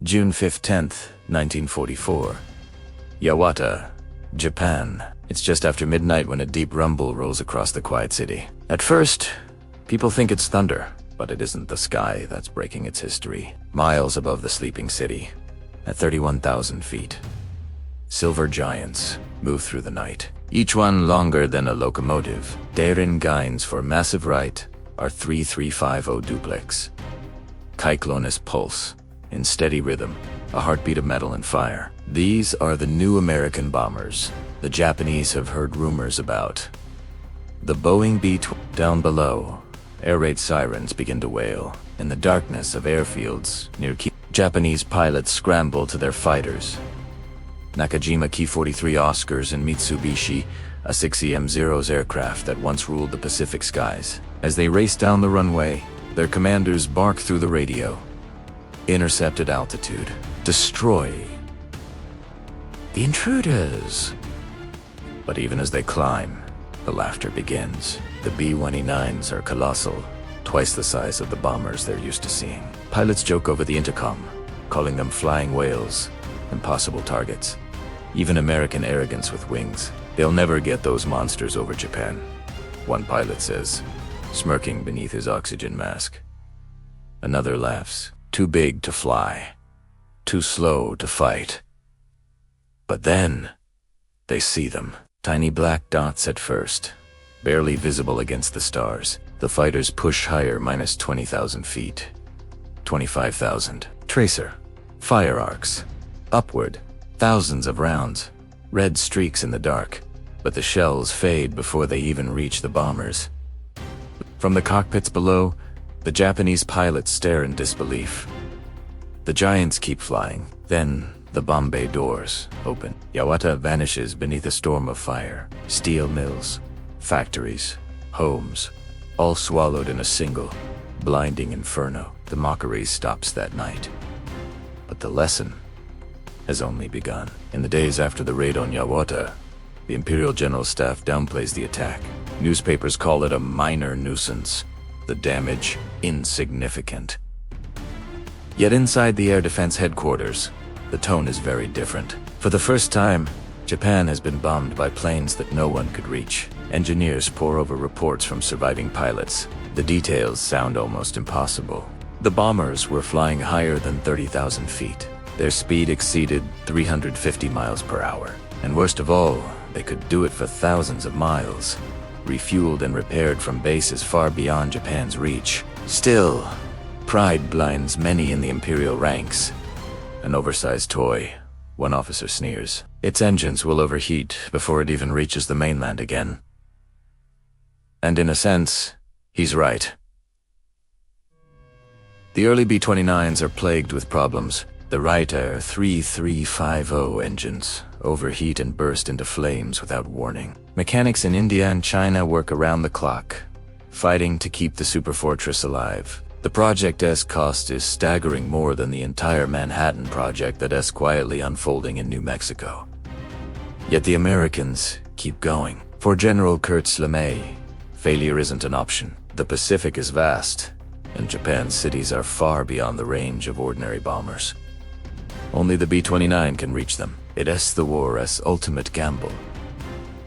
June 5th, 10th, 1944. Yawata, Japan. It's just after midnight when a deep rumble rolls across the quiet city. At first, people think it's thunder, but it isn't the sky that's breaking its history. Miles above the sleeping city, at 31,000 feet, silver giants move through the night, each one longer than a locomotive. Daring guines for massive right are 3350 duplex. Cyclonus pulse, in steady rhythm, a heartbeat of metal and fire. These are the new American bombers the Japanese have heard rumors about. The Boeing B-29. Down below, air raid sirens begin to wail. In the darkness of airfields near Japanese pilots scramble to their fighters. Nakajima Ki-43 Oscars and Mitsubishi, a 6EM-0's aircraft that once ruled the Pacific skies. As they race down the runway, their commanders bark through the radio. Intercept at altitude. Destroy the intruders. But even as they climb, the laughter begins. The B-29s are colossal, twice the size of the bombers they're used to seeing. Pilots joke over the intercom, calling them flying whales, impossible targets. Even American arrogance with wings. They'll never get those monsters over Japan, one pilot says, smirking beneath his oxygen mask. Another laughs. Too big to fly, too slow to fight. But then, they see them. Tiny black dots at first, barely visible against the stars. The fighters push higher, minus 20,000 feet. 25,000. Tracer. Fire arcs. Upward. Thousands of rounds. Red streaks in the dark. But the shells fade before they even reach the bombers. From the cockpits below, the Japanese pilots stare in disbelief. The giants keep flying. Then, the bomb bay doors open. Yawata vanishes beneath a storm of fire. Steel mills, factories, homes, all swallowed in a single, blinding inferno. The mockery stops that night. But the lesson has only begun. In the days after the raid on Yawata, the Imperial General Staff downplays the attack. Newspapers call it a minor nuisance, the damage insignificant. Yet inside the Air Defense Headquarters, the tone is very different. For the first time, Japan has been bombed by planes that no one could reach. Engineers pore over reports from surviving pilots. The details sound almost impossible. The bombers were flying higher than 30,000 feet. Their speed exceeded 350 miles per hour. And worst of all, they could do it for thousands of miles, refueled and repaired from bases far beyond Japan's reach. Still, pride blinds many in the Imperial ranks. An oversized toy, one officer sneers. Its engines will overheat before it even reaches the mainland again. And in a sense, he's right. The early B-29s are plagued with problems. The Wright Air 3350 engines overheat and burst into flames without warning. Mechanics in India and China work around the clock, fighting to keep the Superfortress alive. The project's cost is staggering more than the entire Manhattan Project that's quietly unfolding in New Mexico. Yet the Americans keep going. For General Kurtz LeMay, failure isn't an option. The Pacific is vast, and Japan's cities are far beyond the range of ordinary bombers. Only the B-29 can reach them. It's the war's ultimate gamble.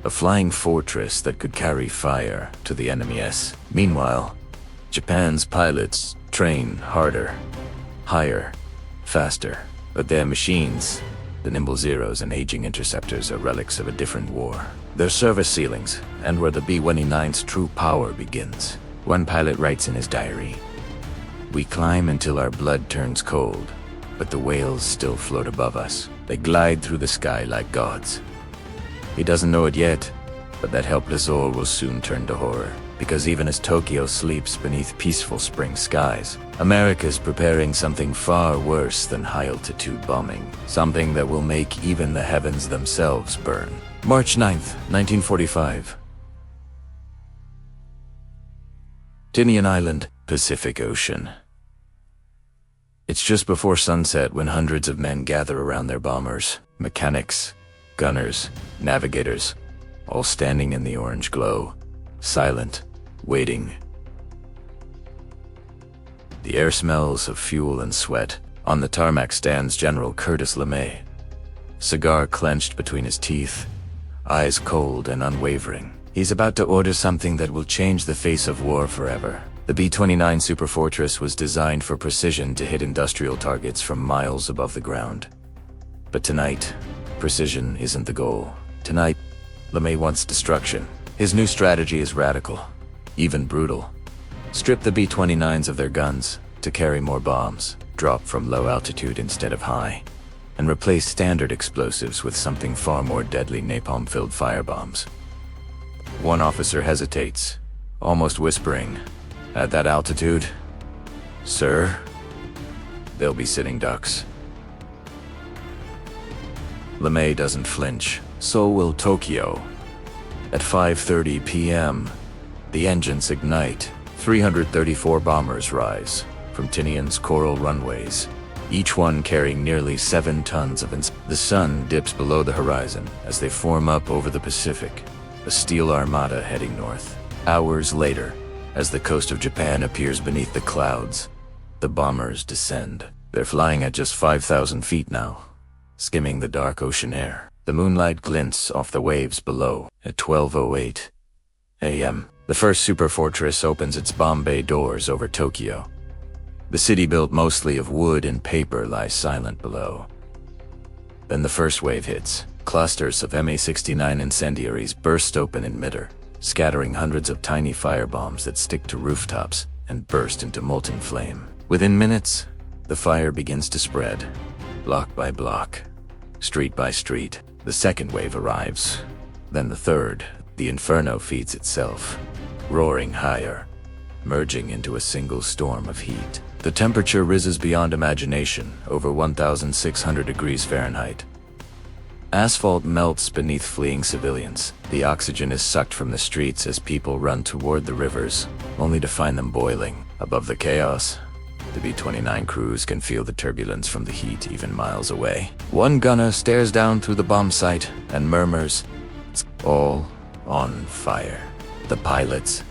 A flying fortress that could carry fire to the enemy's. Meanwhile, Japan's pilots train harder, higher, faster. But their machines, the nimble Zeros and aging interceptors, are relics of a different war. They're service ceilings, and where the B-29's true power begins. One pilot writes in his diary, "We climb until our blood turns cold, but the whales still float above us. They glide through the sky like gods." He doesn't know it yet, but that helpless awe will soon turn to horror. Because even as Tokyo sleeps beneath peaceful spring skies, America's preparing something far worse than high-altitude bombing. Something that will make even the heavens themselves burn. March 9th, 1945. Tinian Island, Pacific Ocean. It's just before sunset when hundreds of men gather around their bombers. Mechanics, gunners, navigators, all standing in the orange glow, silent, waiting. The air smells of fuel and sweat, On the tarmac stands General Curtis LeMay, cigar clenched between his teeth, eyes cold and unwavering. He's about to order something that will change the face of war forever. The B-29 Superfortress was designed for precision to hit industrial targets from miles above the ground. But tonight, precision isn't the goal. Tonight, LeMay wants destruction. His new strategy is radical, even brutal. Strip the B-29s of their guns to carry more bombs, drop from low altitude instead of high, and replace standard explosives with something far more deadly: napalm-filled firebombs. One officer hesitates, almost whispering, "At that altitude, sir, they'll be sitting ducks." LeMay doesn't flinch. So will Tokyo. At 5:30 p.m., the engines ignite. 334 bombers rise from Tinian's coral runways, each one carrying nearly 7 tons of The sun dips below the horizon as they form up over the Pacific, a steel armada heading north. Hours later, as the coast of Japan appears beneath the clouds, the bombers descend. They're flying at just 5,000 feet now, skimming the dark ocean air. The moonlight glints off the waves below. At 12:08 a.m., the first Superfortress opens its bomb bay doors over Tokyo. The city, built mostly of wood and paper, lies silent below. Then the first wave hits. Clusters of Ma-69 incendiaries burst open in midair, scattering hundreds of tiny firebombs that stick to rooftops and burst into molten flame. Within minutes, the fire begins to spread, block by block, street by street. The second wave arrives, then the third. The inferno feeds itself, roaring higher, merging into a single storm of heat. The temperature rises beyond imagination, over 1,600 degrees Fahrenheit. Asphalt melts beneath fleeing civilians. The oxygen is sucked from the streets as people run toward the rivers, only to find them boiling. Above the chaos, the B-29 crews can feel the turbulence from the heat even miles away. One gunner stares down through the bomb sight and murmurs, "It's all on fire." The pilots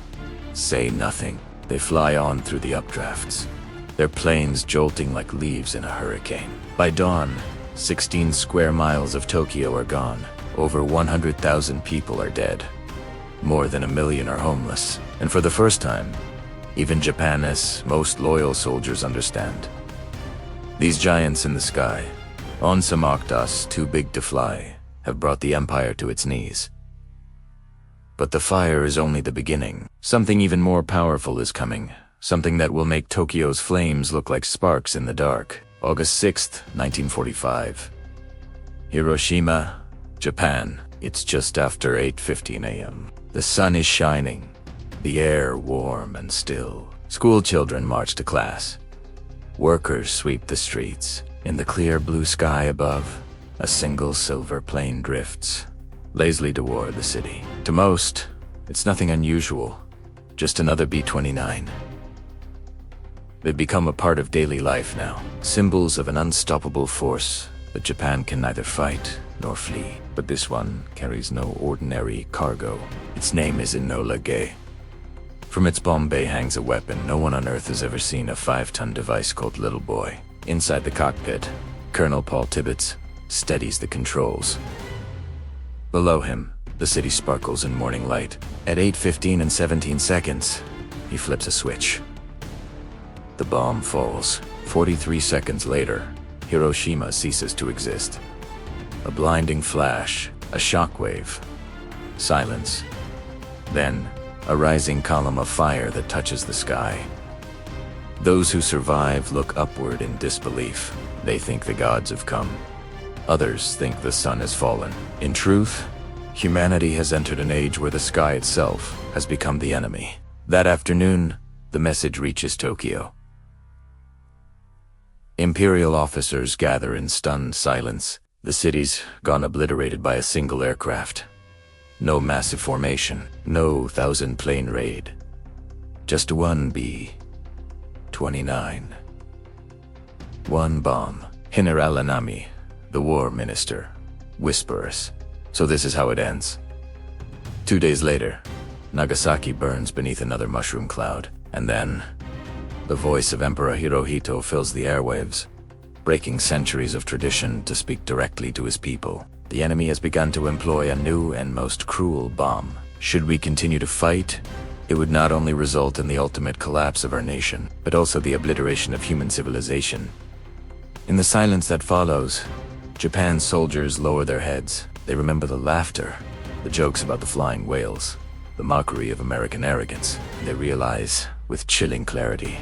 say nothing. They fly on through the updrafts, their planes jolting like leaves in a hurricane. By dawn, 16 square miles of Tokyo are gone. Over 100,000 people are dead. More than 1 million are homeless. And for the first time, even Japan's most loyal soldiers understand. These giants in the sky, onsamaktas too big to fly, have brought the empire to its knees. But the fire is only the beginning. Something even more powerful is coming. Something that will make Tokyo's flames look like sparks in the dark. August 6th, 1945. Hiroshima, Japan. It's just after 8:15 a.m. The sun is shining, the air warm and still. School children march to class. Workers sweep the streets. In the clear blue sky above, a single silver plane drifts lazily toward the city. To most, it's nothing unusual, just another B-29. They've become a part of daily life now, symbols of an unstoppable force that Japan can neither fight nor flee. But this one carries no ordinary cargo. Its name is Enola Gay. From its bomb bay hangs a weapon no one on Earth has ever seen, a 5-ton device called Little Boy. Inside the cockpit, Colonel Paul Tibbets steadies the controls. Below him, the city sparkles in morning light. At 8:15 and 17 seconds, he flips a switch. The bomb falls. 43 seconds later, Hiroshima ceases to exist. A blinding flash, a shockwave, silence. Then, a rising column of fire that touches the sky. Those who survive look upward in disbelief. They think the gods have come. Others think the sun has fallen. In truth, humanity has entered an age where the sky itself has become the enemy. That afternoon, the message reaches Tokyo. Imperial officers gather in stunned silence. The city's gone obliterated by a single aircraft. No massive formation, no 1,000-plane raid. Just one B-29. One bomb. General Anami, the war minister, whispers. So this is how it ends. 2 days later, Nagasaki burns beneath another mushroom cloud. And then, the voice of Emperor Hirohito fills the airwaves. breaking centuries of tradition to speak directly to his people. The enemy has begun to employ a new and most cruel bomb. Should we continue to fight, it would not only result in the ultimate collapse of our nation, but also the obliteration of human civilization. In the silence that follows, Japan's soldiers lower their heads. They remember the laughter, the jokes about the flying whales, the mockery of American arrogance. They realize, with chilling clarity,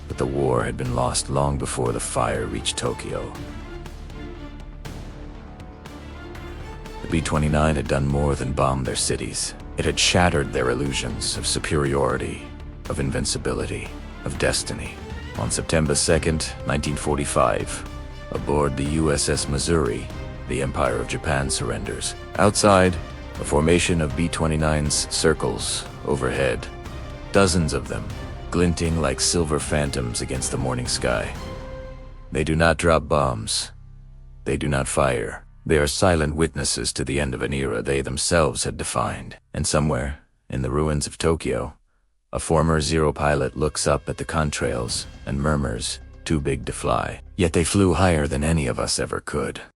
that the war had been lost long before the fire reached Tokyo. The B-29 had done more than bomb their cities. It had shattered their illusions of superiority, of invincibility, of destiny. On September 2nd, 1945, aboard the USS Missouri, the Empire of Japan surrenders. Outside, a formation of B-29s circles overhead, dozens of them, glinting like silver phantoms against the morning sky. They do not drop bombs. They do not fire. They are silent witnesses to the end of an era they themselves had defined. And somewhere, in the ruins of Tokyo, a former Zero pilot looks up at the contrails and murmurs, "Too big to fly." Yet they flew higher than any of us ever could.